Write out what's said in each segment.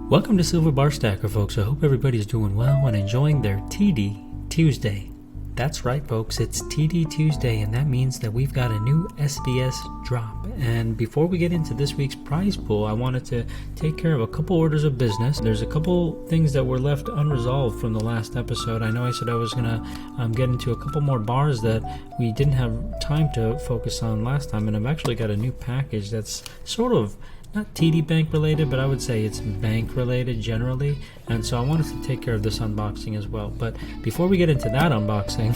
Welcome to Silver Bar Stacker, folks. I hope everybody's doing well and enjoying their TD Tuesday. That's right, folks. It's TD Tuesday, and that means that we've got a new SBS drop. And before we get into this week's prize pool, I wanted to take care of a couple orders of business. There's a couple things that were left unresolved from the last episode. I know I said I was going to get into a couple more bars that we didn't have time to focus on last time, and I've actually got a new package that's sort of not TD Bank related, but I would say it's bank related generally, and so I wanted to take care of this unboxing as well. But before we get into that unboxing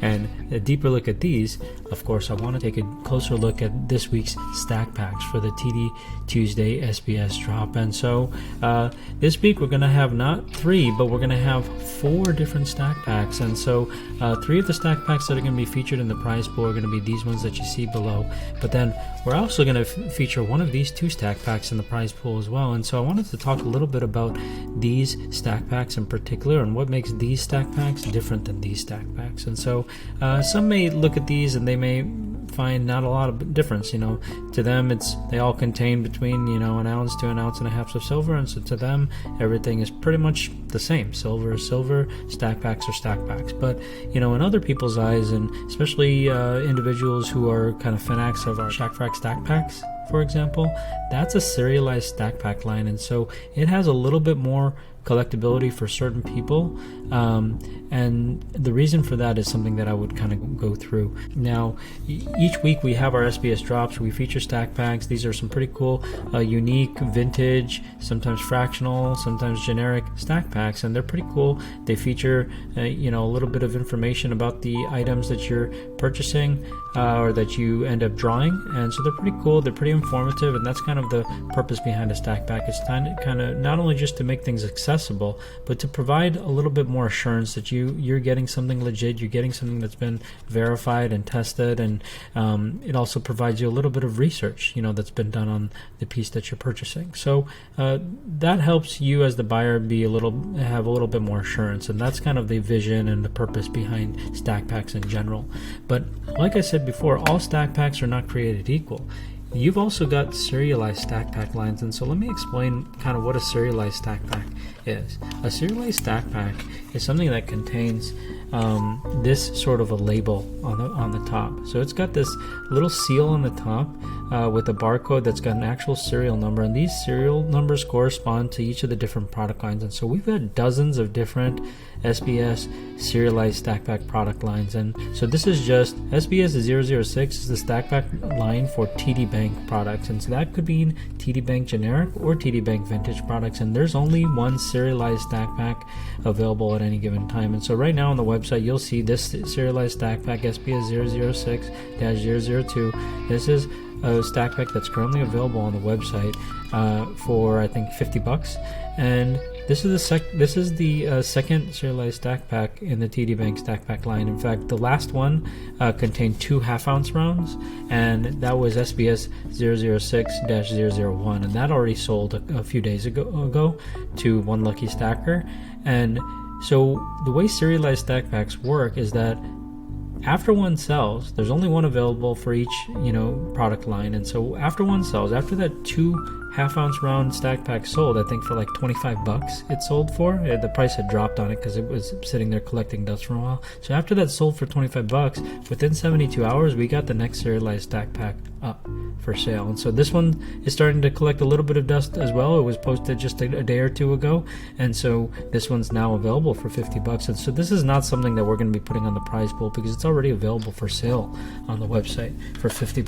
and a deeper look at these, of course I want to take a closer look at this week's stack packs for the TD Tuesday SBS drop. And so this week we're going to have not 3, but we're going to have 4 different stack packs. And so 3 of the stack packs that are going to be featured in the prize pool are going to be these ones that you see below, but then we're also going to feature one of these 2 stack packs in the prize pool as well. And so I wanted to talk a little bit about these stack packs in particular and what makes these stack packs different than these stack packs. And so some may look at these and they may find not a lot of difference. To them they all contain between an ounce to an ounce and a half of silver, and so to them everything is pretty much the same. Silver is silver, stack packs are stack packs. But in other people's eyes, and especially individuals who are kind of fanatics of our Shack Frack stack packs, for example, that's a serialized stack pack line, and so it has a little bit more collectability for certain people, and the reason for that is something that I would kind of go through. Now, each week we have our SBS drops. We feature stack packs. These are some pretty cool, unique, vintage, sometimes fractional, sometimes generic stack packs, and they're pretty cool. They feature a little bit of information about the items that you're purchasing or that you end up drawing, and so they're pretty cool. They're pretty informative, and that's kind of the purpose behind a stack pack. It's kind of not only just to make things accessible, but to provide a little bit more assurance that you're getting something legit, you're getting something that's been verified and tested, and it also provides you a little bit of research that's been done on the piece that you're purchasing. So that helps you as the buyer have a little bit more assurance, and that's kind of the vision and the purpose behind stack packs in general. But like I said before, all stack packs are not created equal. You've also got serialized stack pack lines, and so let me explain kind of what a serialized stack pack is. A serialized stack pack is something that contains this sort of a label on the top. So it's got this little seal on the top with a barcode that's got an actual serial number, and these serial numbers correspond to each of the different product lines. And so we've got dozens of different SBS serialized stack pack product lines, and so this is just SBS 006 is the stack pack line for TD Bank products, and so that could mean TD Bank generic or TD Bank vintage products, and there's only one serialized stack pack available at any given time. And so right now on the website you'll see this serialized stack pack SBS 006-002. This is a stack pack that's currently available on the website for I think $50, and this is the second serialized stack pack in the TD Bank stack pack line. In fact, the last one contained 2 half-ounce rounds, and that was SBS 006-001, and that already sold a few days ago to one lucky stacker. And so the way serialized stack packs work is that after one sells, there's only one available for each product line, and so after one sells, after that 2 half-ounce round stack pack sold, I think for like $25 it sold for. The price had dropped on it because it was sitting there collecting dust for a while. So after that sold for $25, within 72 hours we got the next serialized stack pack up for sale. And so this one is starting to collect a little bit of dust as well. It was posted just a day or two ago, and so this one's now available for $50. And so this is not something that we're going to be putting on the prize pool because it's already available for sale on the website for $50.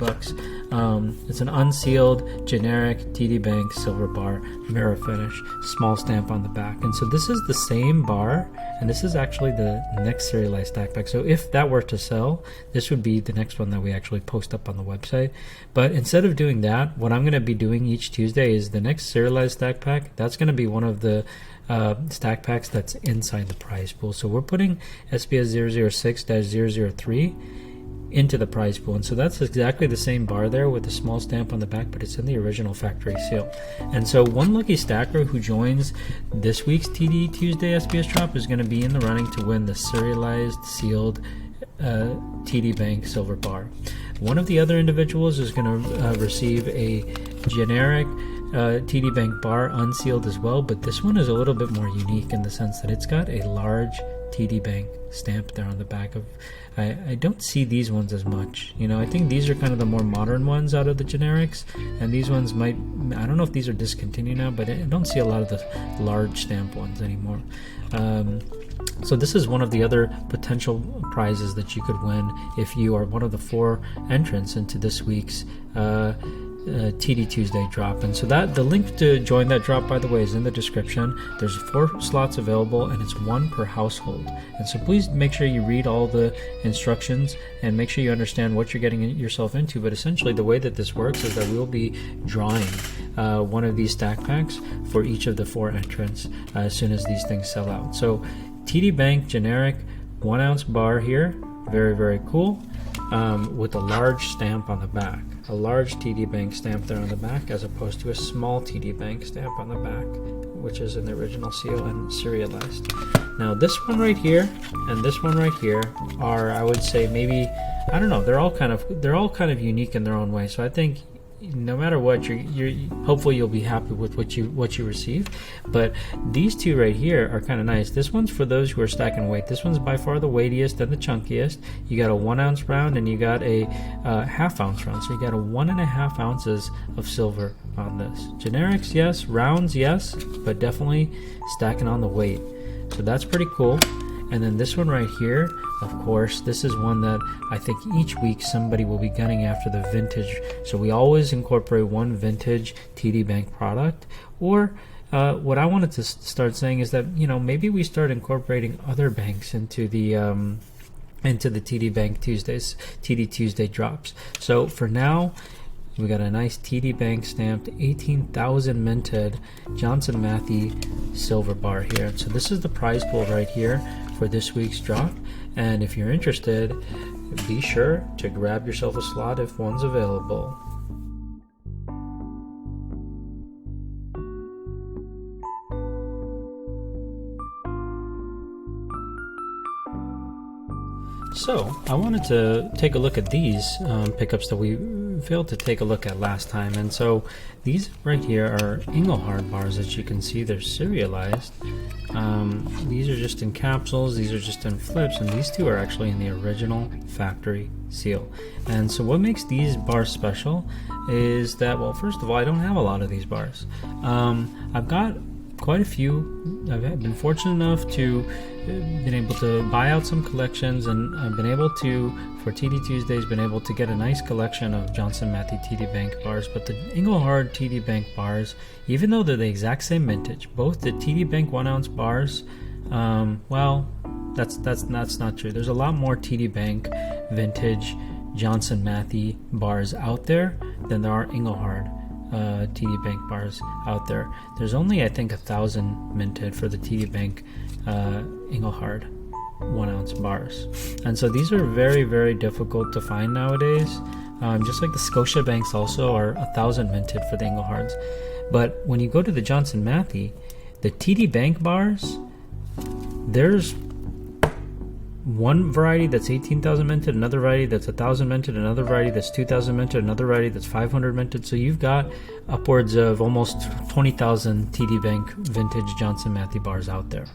It's an unsealed generic TD Bank silver bar, mirror finish, small stamp on the back. And so this is the same bar, and this is actually the next serialized stack pack. So if that were to sell, this would be the next one that we actually post up on the website. But instead of doing that, what I'm going to be doing each Tuesday is the next serialized stack pack. That's going to be one of the stack packs that's inside the prize pool. So we're putting SBS 006-003 into the prize pool. And so that's exactly the same bar there with the small stamp on the back, but it's in the original factory seal. And so one lucky stacker who joins this week's TD Tuesday SBS drop is going to be in the running to win the serialized sealed TD Bank silver bar. One of the other individuals is going to receive a generic TD Bank bar unsealed as well, but this one is a little bit more unique in the sense that it's got a large TD Bank stamp there on the back of. I don't see these ones as much. I think these are kind of the more modern ones out of the generics, and these ones I don't know if these are discontinued now, but I don't see a lot of the large stamp ones anymore. So this is one of the other potential prizes that you could win if you are one of the 4 entrants into this week's TD Tuesday drop. And so the link to join that drop, by the way, is in the description. There's 4 slots available, and it's 1 per household. And so please make sure you read all the instructions and make sure you understand what you're getting yourself into. But essentially the way that this works is that we'll be drawing one of these stack packs for each of the 4 entrants as soon as these things sell out. So TD Bank generic 1 ounce bar here, very, very cool, with a large stamp on the back. A large TD Bank stamp there on the back, as opposed to a small TD Bank stamp on the back, which is in the original seal and serialized. Now this one right here and this one right here are, I would say, maybe, I don't know, they're all kind of unique in their own way. So I think no matter what, you're hopefully you'll be happy with what you receive. But these 2 right here are kind of nice. This one's for those who are stacking weight. This one's by far the weightiest and the chunkiest. You got a 1 ounce round and you got a half ounce round. So you got a 1.5 ounces of silver on this. Generics, yes. Rounds, yes. But definitely stacking on the weight. So that's pretty cool. And then this one right here, of course, this is one that I think each week somebody will be gunning after the vintage. So we always incorporate 1 vintage TD Bank product. Or what I wanted to start saying is that, maybe we start incorporating other banks into the TD Bank TD Tuesday drops. So for now, we got a nice TD Bank stamped 18,000 minted Johnson Matthey silver bar here. So this is the prize pool right here for this week's drop. And if you're interested, be sure to grab yourself a slot if one's available. So I wanted to take a look at these pickups that we failed to take a look at last time. And so these right here are Engelhard bars. As you can see, they're serialized. These are just in capsules, these are just in flips, and these 2 are actually in the original factory seal. And so what makes these bars special is that, well, first of all, I don't have a lot of these bars. I've got quite a few. I've been fortunate enough to been able to buy out some collections, and I've been able to, for TD Tuesdays, been able to get a nice collection of Johnson Matthey TD Bank bars. But the Engelhard TD Bank bars, even though they're the exact same vintage, both the TD Bank 1 ounce bars, well, that's not true. There's a lot more TD Bank vintage Johnson Matthey bars out there than there are Engelhard TD Bank bars out there. There's only, I think, 1,000 minted for the TD Bank Engelhard 1 ounce bars, and so these are very, very difficult to find nowadays. Just like the Scotia Banks also are 1,000 minted for the Engelhards. But when you go to the Johnson Matthey, the TD Bank bars, there's one variety that's 18,000 minted, another variety that's 1,000 minted, another variety that's 2,000 minted, another variety that's 500 minted. So you've got upwards of almost 20,000 TD Bank vintage Johnson Matthey bars out there.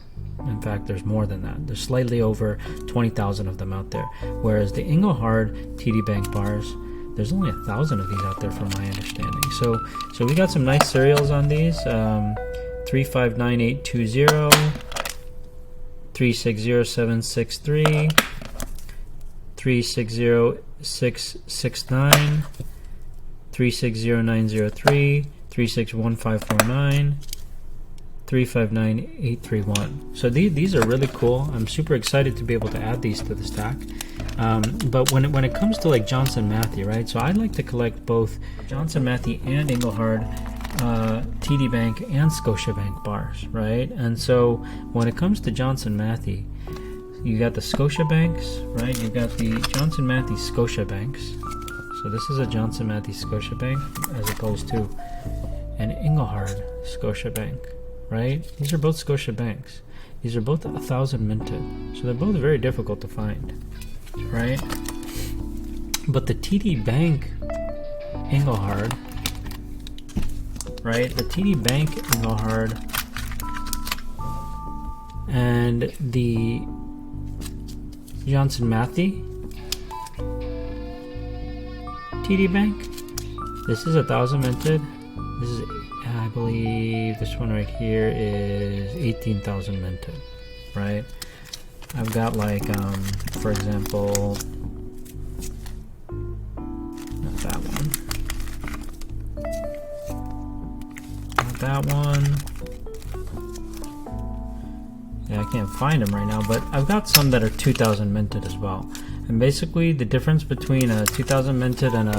In fact, there's more than that. There's slightly over 20,000 of them out there. Whereas the Engelhard TD Bank bars, there's only 1,000 of these out there from my understanding. So we got some nice serials on these. 359820, 360763, 360669, 360903, 361549, 359831. So these are really cool. I'm super excited to be able to add these to the stack. But when it comes to like Johnson Matthey, right? So I like to collect both Johnson Matthey and Engelhard TD Bank and Scotia Bank bars, right? And so when it comes to Johnson Matthey, You got the Scotia Banks, right? You got the Johnson Matthey Scotia Banks. So this is a Johnson Matthey Scotia Bank as opposed to an Engelhard Scotia Bank, right? These are both Scotia Banks. These are both 1,000 minted, so they're both very difficult to find, right? But the TD Bank Engelhard, right? The TD Bank Engelhard and the Johnson Matthey TD Bank. This is 1,000 minted. This is, I believe, this one right here is 18,000 minted, right? I've got like, for example, not that one, not that one. Yeah, I can't find them right now, but I've got some that are 2,000 minted as well. And basically, the difference between a 2,000 minted and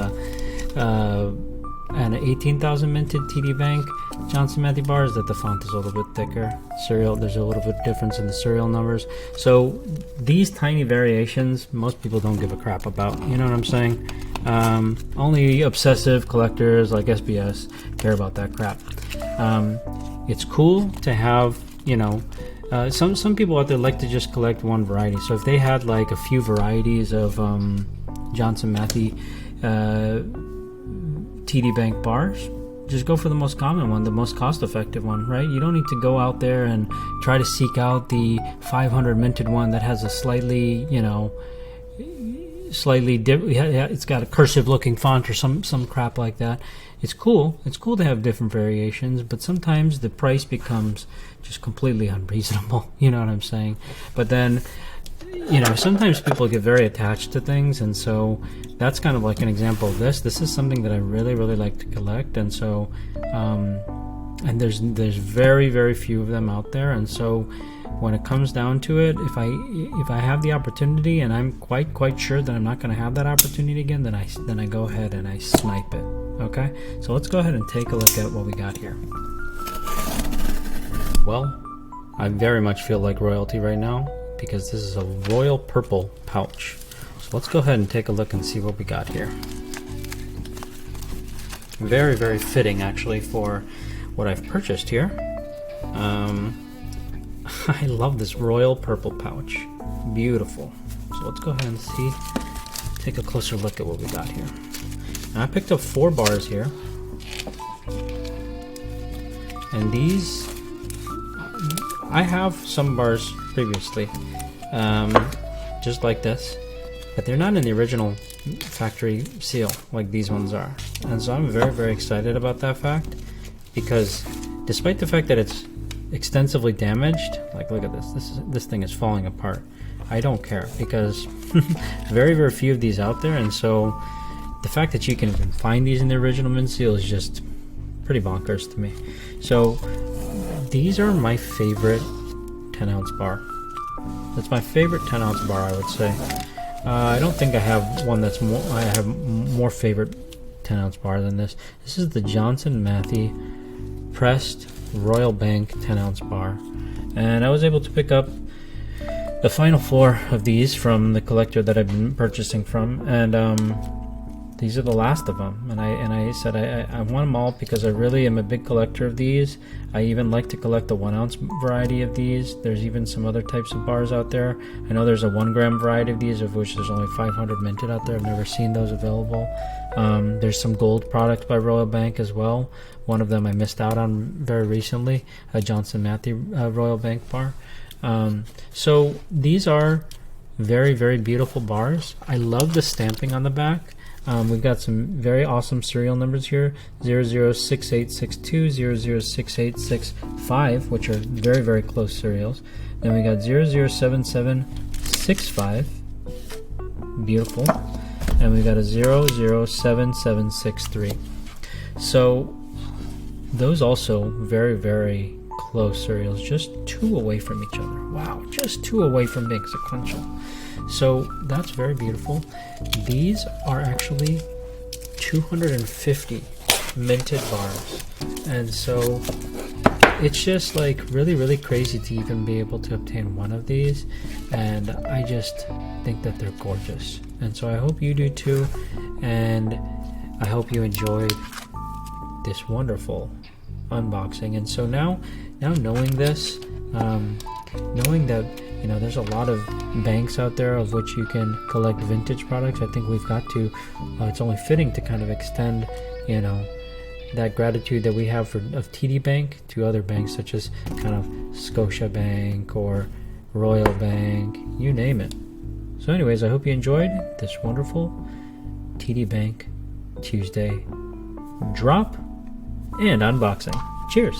an 18,000 minted TD Bank Johnson Matthey bar is that the font is a little bit thicker. There's a little bit of difference in the serial numbers. So these tiny variations, most people don't give a crap about. You know what I'm saying? Only obsessive collectors like SBS care about that crap. It's cool to have, you know, some people out there like to just collect one variety. So if they had like a few varieties of Johnson Matthey TD Bank bars, just go for the most common one, the most cost-effective one, right? You don't need to go out there and try to seek out the 500 minted one that has a slightly, you know, it's got a cursive-looking font or some crap like that. It's cool. It's cool to have different variations, but sometimes the price becomes just completely unreasonable. You know what I'm saying? But then, you know, sometimes people get very attached to things, and so that's kind of like an example of this. This is something that I really, really like to collect, and so, and there's very, very few of them out there, and so when it comes down to it, if I have the opportunity, and I'm quite sure that I'm not going to have that opportunity again, then I go ahead and I snipe it. Okay, so let's go ahead and take a look at what we got here. Well, I very much feel like royalty right now because this is a royal purple pouch. So let's go ahead and take a look and see what we got here. Very, very fitting actually for what I've purchased here. I love this royal purple pouch. Beautiful. So let's go ahead and take a closer look at what we got here. Now I picked up 4 bars here. And these, I have some bars previously, just like this, but they're not in the original factory seal like these ones are. And so I'm very, very excited about that fact, because despite the fact that it's extensively damaged, like look at this thing is falling apart, I don't care, because very, very few of these out there, and so the fact that you can even find these in the original mint seal is just pretty bonkers to me. So these are my favorite 10-ounce bar. That's my favorite 10-ounce bar, I would say. I don't think I have one that's more. I have more favorite 10-ounce bar than this. This is the Johnson Matthey pressed Royal Bank 10-ounce bar, and I was able to pick up the final 4 of these from the collector that I've been purchasing from, and these are the last of them. And I said I want them all because I really am a big collector of these. I even like to collect the 1-ounce variety of these. There's even some other types of bars out there. I know there's a 1-gram variety of these, of which there's only 500 minted out there. I've never seen those available. There's some gold products by Royal Bank as well. One of them I missed out on very recently, a Johnson Matthey Royal Bank bar. So these are very, very beautiful bars. I love the stamping on the back. We've got some very awesome serial numbers here, 006862, 006865, which are very, very close serials. Then we got 007765, beautiful, and we got a 007763. So those also very, very close serials, just 2 away from each other. Wow, just 2 away from being sequential. So that's very beautiful. These are actually 250 minted bars, and so it's just like really crazy to even be able to obtain one of these, and I just think that they're gorgeous. And so I hope you do too, and I hope you enjoyed this wonderful unboxing. And so now knowing this, knowing that there's a lot of banks out there of which you can collect vintage products, I think we've got to it's only fitting to kind of extend that gratitude that we have of TD Bank to other banks such as kind of Scotia Bank or Royal Bank, you name it. So anyways, I hope you enjoyed this wonderful TD Bank Tuesday drop and unboxing. Cheers!